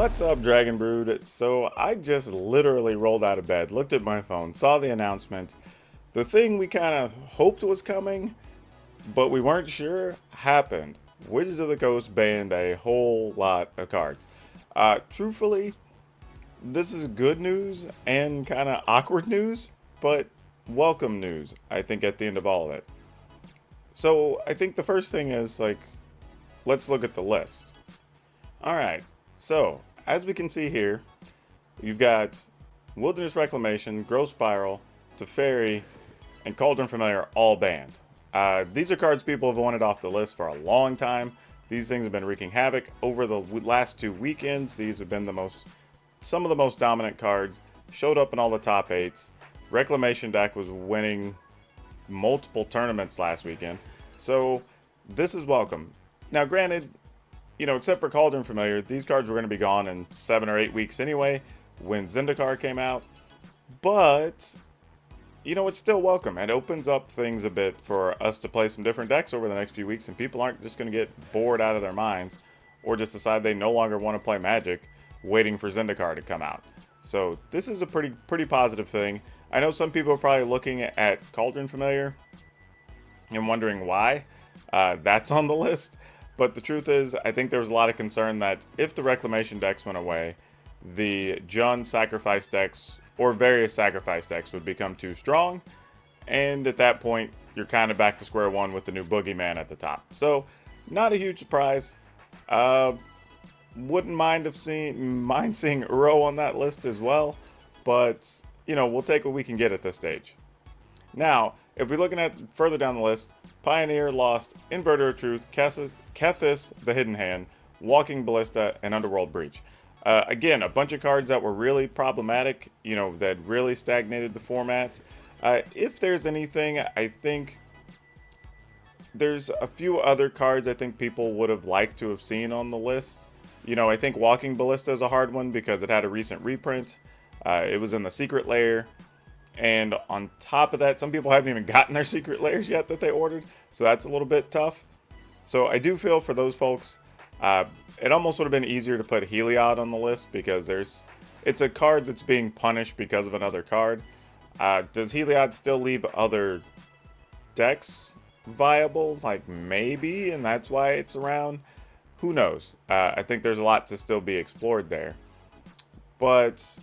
What's up, Dragon Brood? So I just literally rolled out of bed, looked at my phone, saw the announcement. The thing we kind of hoped was coming, but we weren't sure, happened. Wizards of the Coast banned a whole lot of cards. Truthfully, this is good news and kind of awkward news, but welcome news, I think, at the end of all of it. So I think the first thing is, let's look at the list. Alright, so as we can see here, you've got Wilderness Reclamation, Growth Spiral, Teferi, and Cauldron Familiar all banned. These are cards people have wanted off the list for a long time. These things have been wreaking havoc over the last 2 weekends. These have been some of the most dominant cards. Showed up in all the top 8s. Reclamation deck was winning multiple tournaments last weekend. So this is welcome. Now granted, except for Cauldron Familiar, these cards were going to be gone in 7 or 8 weeks anyway when Zendikar came out. But, it's still welcome. It opens up things a bit for us to play some different decks over the next few weeks, and people aren't just going to get bored out of their minds or just decide they no longer want to play Magic waiting for Zendikar to come out. So this is a pretty positive thing. I know some people are probably looking at Cauldron Familiar and wondering why that's on the list. But the truth is, I think there was a lot of concern that if the Reclamation decks went away, the Jund sacrifice decks or various sacrifice decks would become too strong. And at that point, you're kind of back to square one with the new Boogeyman at the top. So, not a huge surprise. Wouldn't mind seeing Uro on that list as well. But, we'll take what we can get at this stage. Now, if we're looking at further down the list, Pioneer lost Inverter of Truth, Kethis the Hidden Hand, Walking Ballista, and Underworld Breach. Again, a bunch of cards that were really problematic, that really stagnated the format. If there's anything, I think there's a few other cards I think people would have liked to have seen on the list. I think Walking Ballista is a hard one because it had a recent reprint. It was in the secret layer. And on top of that, some people haven't even gotten their secret layers yet that they ordered. So that's a little bit tough. So I do feel for those folks, it almost would have been easier to put Heliod on the list because it's a card that's being punished because of another card. Does Heliod still leave other decks viable? Maybe, and that's why it's around. Who knows? I think there's a lot to still be explored there. But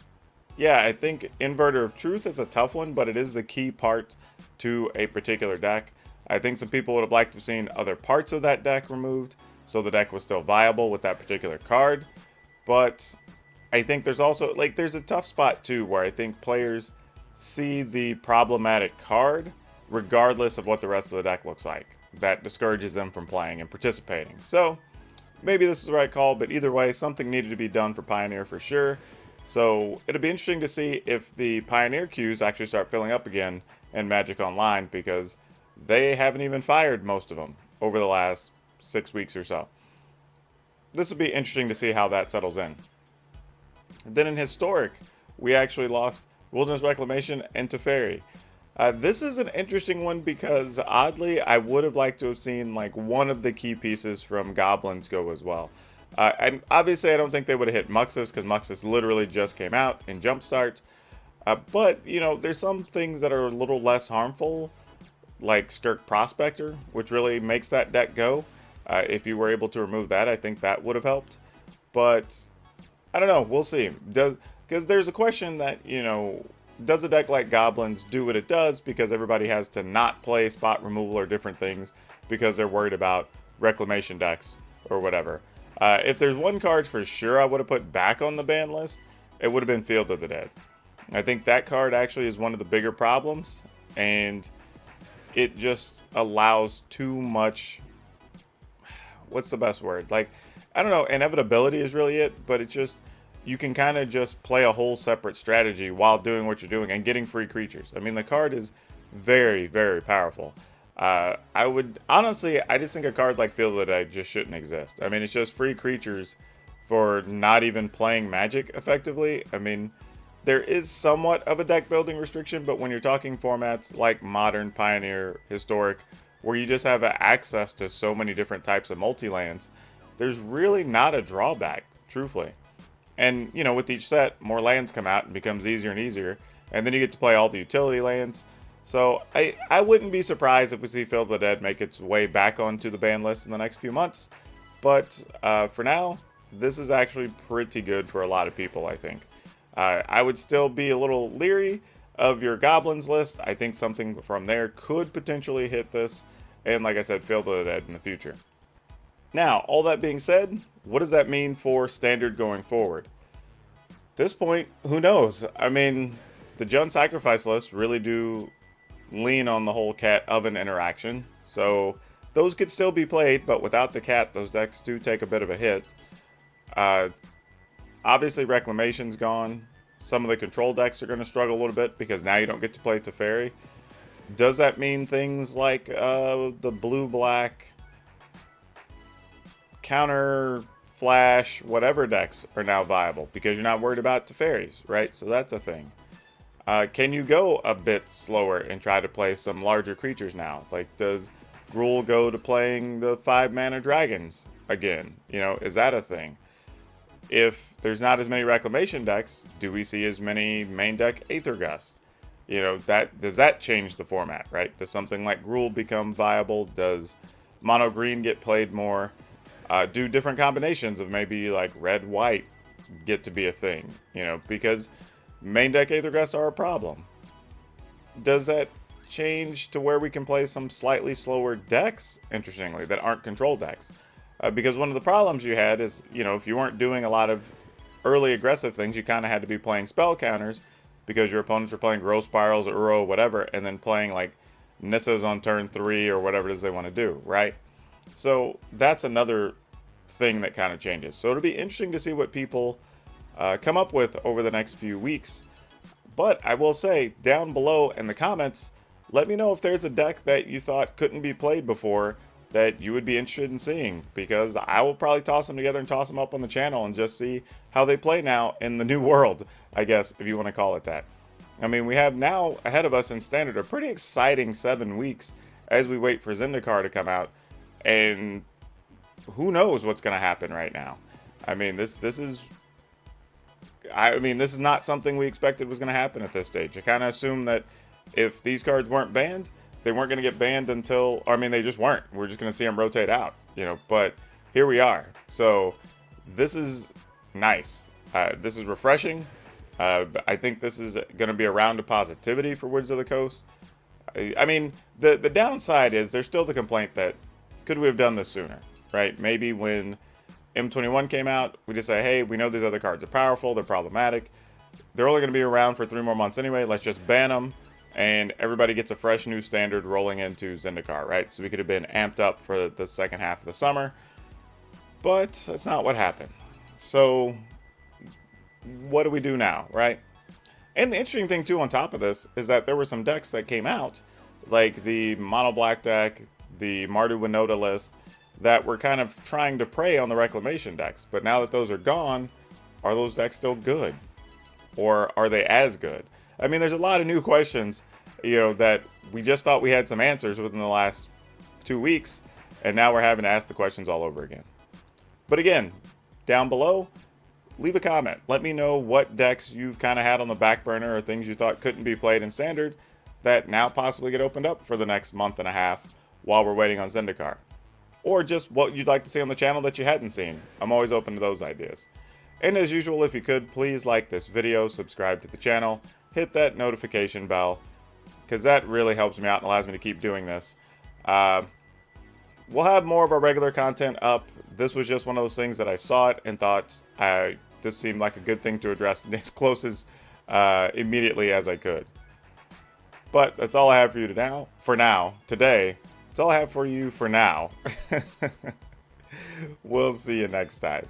yeah, I think Inverter of Truth is a tough one, but it is the key part to a particular deck. I think some people would have liked to have seen other parts of that deck removed, so the deck was still viable with that particular card. But I think there's also, there's a tough spot too, where I think players see the problematic card, regardless of what the rest of the deck looks like. That discourages them from playing and participating. So, maybe this is the right call, but either way, something needed to be done for Pioneer for sure. So it'll be interesting to see if the Pioneer queues actually start filling up again in Magic Online, because they haven't even fired most of them over the last 6 weeks or so. This will be interesting to see how that settles in. Then in Historic, we actually lost Wilderness Reclamation and Teferi. This is an interesting one because, oddly, I would have liked to have seen one of the key pieces from Goblins go as well. And obviously, I don't think they would have hit Muxus because Muxus literally just came out in Jumpstart. But, there's some things that are a little less harmful, like Skirk Prospector, which really makes that deck go. If you were able to remove that, I think that would have helped. But, I don't know. We'll see. Because there's a question that, does a deck like Goblins do what it does because everybody has to not play spot removal or different things because they're worried about Reclamation decks or whatever. If there's one card for sure I would have put back on the ban list, it would have been Field of the Dead. I think that card actually is one of the bigger problems, and it just allows too much, what's the best word? I don't know, inevitability is really it, but it's just, you can kind of just play a whole separate strategy while doing what you're doing and getting free creatures. I mean, the card is very, very powerful. I would, honestly, I just think a card like Field of the Dead just shouldn't exist. I mean, it's just free creatures for not even playing Magic effectively. I mean, there is somewhat of a deck building restriction, but when you're talking formats like Modern, Pioneer, Historic, where you just have access to so many different types of multi-lands, there's really not a drawback, truthfully. And, you know, with each set, more lands come out and becomes easier and easier. And then you get to play all the utility lands. So I wouldn't be surprised if we see Field of the Dead make its way back onto the ban list in the next few months. But for now, this is actually pretty good for a lot of people, I think. I would still be a little leery of your Goblins list. I think something from there could potentially hit this. And like I said, Field of the Dead in the future. Now, all that being said, what does that mean for Standard going forward? At this point, who knows? I mean, the Jund Sacrifice lists really do lean on the whole cat oven interaction. So those could still be played, but without the cat, those decks do take a bit of a hit. Obviously, Reclamation's gone. Some of the control decks are going to struggle a little bit because now you don't get to play Teferi. Does that mean things like the blue-black counter flash whatever decks are now viable because you're not worried about Teferis, right? So that's a thing. Can you go a bit slower and try to play some larger creatures now? Like, does Gruul go to playing the 5-mana dragons again? You know, is that a thing? If there's not as many Reclamation decks, do we see as many main deck Aethergust? You know, does that change the format, right? Does something like Gruul become viable? Does mono green get played more? Do different combinations of maybe like red-white get to be a thing? You know, because main deck Aethergust are a problem. Does that change to where we can play some slightly slower decks, interestingly, that aren't control decks? Because one of the problems you had is, you know, if you weren't doing a lot of early aggressive things, you kind of had to be playing spell counters because your opponents were playing Growth Spirals, Uro, whatever, and then playing like Nissas on turn 3 or whatever it is they want to do, right? So that's another thing that kind of changes. So it'll be interesting to see what people come up with over the next few weeks. But I will say, down below in the comments, let me know if there's a deck that you thought couldn't be played before that you would be interested in seeing, because I will probably toss them together and toss them up on the channel and just see how they play now in the new world, I guess, if you want to call it that. I mean, we have now ahead of us in Standard a pretty exciting 7 weeks as we wait for Zendikar to come out, and who knows what's going to happen right now. I mean, this is not something we expected was going to happen at this stage. I kind of assumed that if these cards weren't banned, they weren't going to get banned until, I mean, they just weren't. We're just going to see them rotate out, you know, but here we are. So this is nice. This is refreshing. I think this is going to be a round of positivity for Wizards of the Coast. I mean, the downside is there's still the complaint that could we have done this sooner, right? Maybe when M21 came out, we just say, hey, we know these other cards are powerful, they're problematic. They're only going to be around for 3 more months anyway. Let's just ban them, and everybody gets a fresh new standard rolling into Zendikar, right? So we could have been amped up for the second half of the summer, but that's not what happened. So what do we do now, right? And the interesting thing, too, on top of this, is that there were some decks that came out, like the Mono Black deck, the Mardu Winota list, that were kind of trying to prey on the Reclamation decks. But now that those are gone, are those decks still good? Or are they as good? I mean, there's a lot of new questions, you know, that we just thought we had some answers within the last 2 weeks, and now we're having to ask the questions all over again. But again, down below, leave a comment. Let me know what decks you've kind of had on the back burner or things you thought couldn't be played in Standard that now possibly get opened up for the next month and a half while we're waiting on Zendikar. Or just what you'd like to see on the channel that you hadn't seen. I'm always open to those ideas. And as usual, if you could, please like this video, subscribe to the channel, hit that notification bell, because that really helps me out and allows me to keep doing this. We'll have more of our regular content up. This was just one of those things that I saw it and thought this seemed like a good thing to address as close as immediately as I could. But that's all I have for you today. That's all I have for you for now. We'll see you next time.